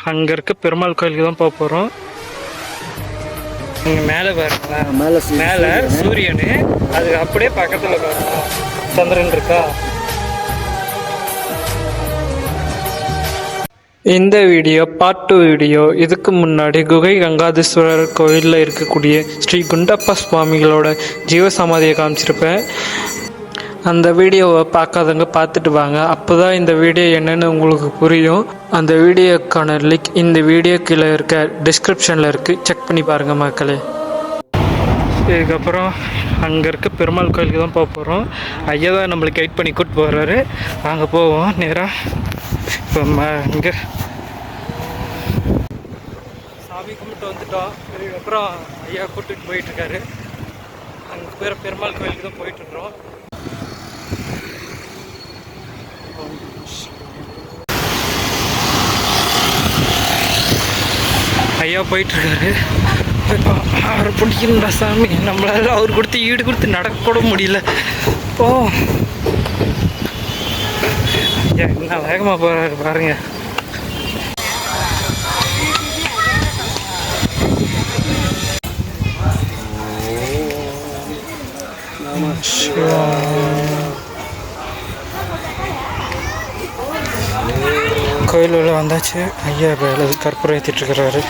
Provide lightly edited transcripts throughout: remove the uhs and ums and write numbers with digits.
அங்கே இருக்க பெருமாள் கோயிலுக்கு தான் போக போகிறோம். இங்கே மேலே பாருங்களா, மேலே சூரியனு, அது அப்படியே பக்கத்தில் பாருங்க சந்திரன் இருக்கா. இந்த வீடியோ பார்ட் 2 வீடியோ. இதுக்கு முன்னாடி குகை கங்காதீஸ்வரர் கோயிலில் இருக்கக்கூடிய ஸ்ரீ குண்டப்பா சுவாமிகளோட ஜீவசமாதியை காமிச்சிருப்பேன். அந்த வீடியோவை பார்க்காதவங்க பார்த்துட்டு வாங்க, அப்போ தான் இந்த வீடியோ என்னென்னு உங்களுக்கு புரியும். அந்த வீடியோக்கான லிங்க் இந்த வீடியோ கீழே இருக்க டிஸ்கிரிப்ஷனில் இருக்குது, செக் பண்ணி பாருங்கள் மக்களே. இதுக்கப்புறம் அங்கே இருக்க பெருமாள் கோயிலுக்கு தான் போக போகிறோம். ஐயா தான் நம்மளுக்கு கைட் பண்ணி கூப்பிட்டு போகிறாரு. அங்கே போவோம் நேராக. இப்போ இங்கே சாமி கும்பிட்டு வந்துட்டோம். இதுக்கப்புறம் ஐயா கூப்பிட்டு போயிட்டுருக்காரு. அங்கே பெருமாள் கோயிலுக்கு தான் போயிட்டுருக்குறோம். ஐயா போயிட்டுருக்காரு. அவரை பிடிக்கணும்டா சாமி, நம்மளால அவர் கொடுத்து ஈடு கொடுத்து நடக்கூட முடியல. ஓ ஐயா என்ன வேகமாக போகிறாரு பாருங்க. கோயில் உள்ள வந்தாச்சு. ஐயா வேலை கற்பூரம் ஏற்றிட்டு இருக்கிறாரு.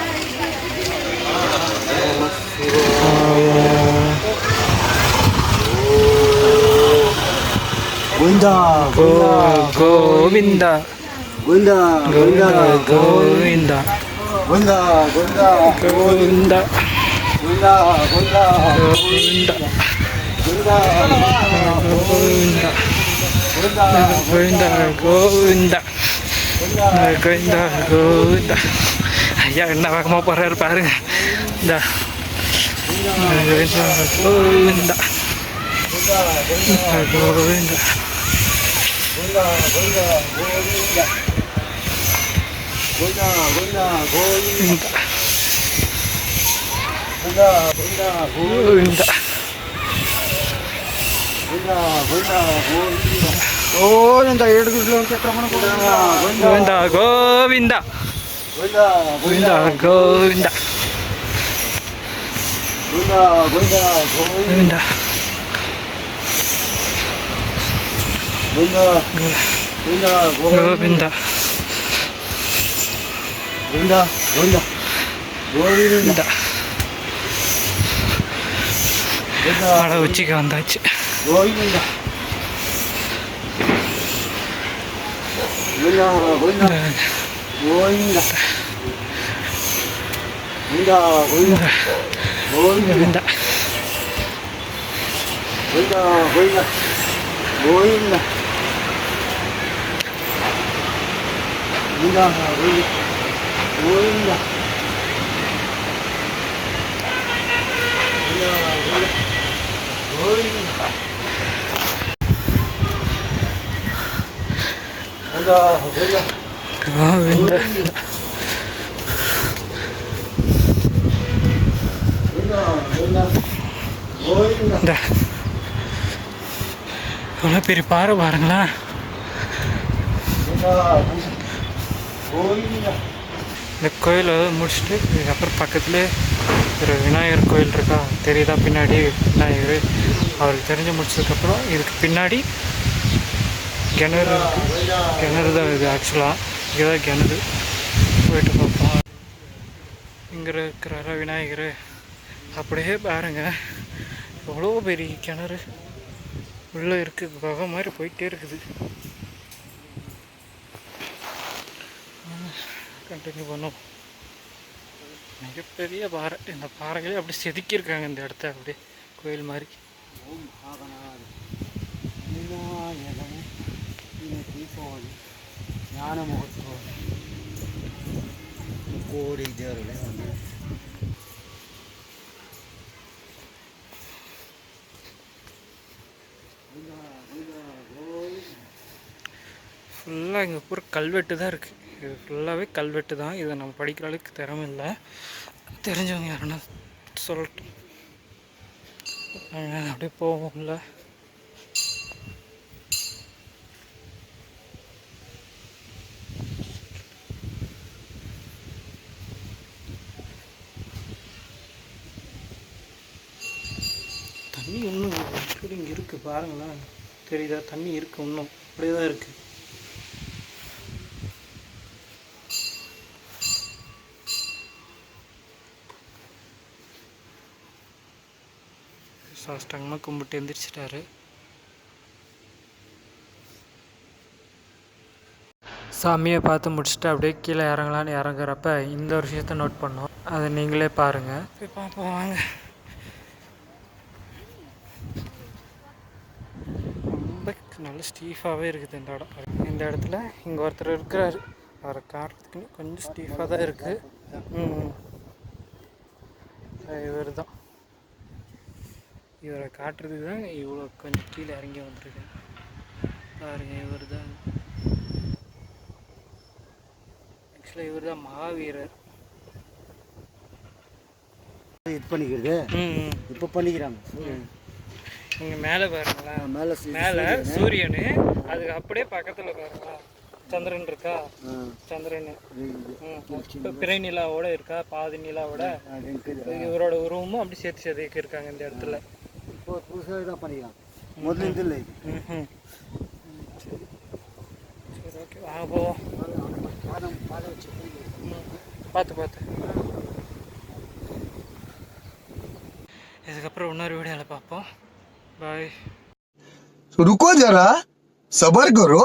கோவிந்தா கோவிந்தா கோவிந்தா கோவிந்தா கோவிந்தா கோவிந்தா கோவிந்தா கோவிந்தா கோவிந்தா கோவிந்தா கோவிந்தா கோவிந்தா கோவிந்தா. ஐயா என்ன வேகமாக போகிறாரு பாருங்க. இந்த கோவிந்தா கோவிந்தா கோவிந்தா கோவிந்தா. ಗೋವಿಂದ 2 ಕಿಲೋಮೀಟರ್ ಕ್ರಮಣ ಗೋವಿಂದ ಗೋವಿಂದ ಗೋವಿಂದ ಗೋವಿಂದ ಗೋವಿಂದ ಗೋವಿಂದ ಗೋವಿಂದ. மழை உச்சிக்கு வந்தாச்சு. ಗೋವಿಂದ ಗೋವಿಂದ ಗೋವಿಂದ ಗೋವಿಂದ ಗೋವಿಂದ ಗೋವಿಂದ ಗೋವಿಂದ ಗೋವಿಂದ ಗೋವಿಂದ ಗೋವಿಂದ ಗೋವಿಂದ எவ்வளோ பெரிய பாறை பாருங்களா. இந்த கோயிலை முடிச்சுட்டு இதுக்கப்புறம் பக்கத்துலேயே ஒரு விநாயகர் கோயில் இருக்கா, தெரியுதா பின்னாடி விநாயகர். அவருக்கு தெரிஞ்சு முடிச்சதுக்கப்புறம் இதுக்கு பின்னாடி கிணறு கிணறு தான் இது. ஆக்சுவலாக இங்கே தான் கிணறு. போயிட்டு பார்ப்போம். இங்கே இருக்கிறாரா விநாயகர். அப்படியே பாருங்க எவ்வளோ பெரிய கிணறு உள்ளே இருக்குது. குகை மாதிரி போயிட்டே இருக்குது. கண்டினியூ பண்ணோம். மிகப்பெரிய பாறை. இந்த பாறைகளே அப்படி செதுக்கியிருக்காங்க இந்த இடத்த, அப்படியே கோயில் மாதிரி. ದೀಪಾವಳಿ ಜ್ಞಾನ ಮಹೋತ್ಸವ ಕೋಡಿ ದೇವರುಗಳೇ ಒಂದು ஃபுல்லாக இங்கே பூரா கல்வெட்டு தான் இருக்குது. இது ஃபுல்லாகவே கல்வெட்டு தான். இதை நம்ம படிக்கிற அளவுக்கு திறமை இல்லை. தெரிஞ்சவங்க யாருன்னா சொல்லட்டும். அப்படியே போவோம்ல. இன்னும் ஆக்சுவலி இங்கே இருக்குது பாருங்களேன், தெரியுதா? தண்ணி இருக்குது, இன்னும் அப்படியே தான் இருக்குது. சாஷ்டாங்கமாக கும்பிட்டு எந்திரிச்சிட்டாரு. சாமியை பார்த்து முடிச்சுட்டு அப்படியே கீழே இறங்கலான்னு இறங்குறப்ப இந்த ஒரு விஷயத்தை நோட் பண்ணோம். அதை நீங்களே பாருங்கள். போய் பார்ப்போம் வாங்க. ரொம்ப நல்ல ஸ்டீஃபாகவே இருக்குது இந்த இடம். இந்த இடத்துல இங்கே ஒருத்தர் இருக்கிறாரு, அவரை காட்டுறதுக்கு கொஞ்சம் ஸ்டீஃபாக தான் இருக்குது. இவர் தான், இவரை காட்டுறதுக்கு தான் இவ்வளோ கொஞ்சம் கீழே இறங்கி வந்துருக்கேன் பாருங்க. இவர் தான் ஆக்சுவலாக இவர் தான் மகாவீரர். இது பண்ணிக்கிறது இப்போ பண்ணிக்கிறாங்க. இங்கே மேலே பாருங்களேன், மேலே சூரியனு, அதுக்கு அப்படியே பக்கத்தில் பாருங்களா சந்திரன் இருக்கா, சந்திரன் இப்போ பிறை நிலாவோட இருக்கா, பாதி நிலாவோட இவரோட உருவமும் அப்படி சேர்த்து சேர்த்துக்கு இருக்காங்க இந்த இடத்துல. இப்போ புதுசாக தான் பண்ணிக்கலாம், முதல்ல இல்லை. சரி சரி ஓகே வாங்க போவோம். பார்த்து இதுக்கப்புறம் இன்னொரு வீடியோவில் பார்ப்போம். பாய். रुको जरा सबर करो.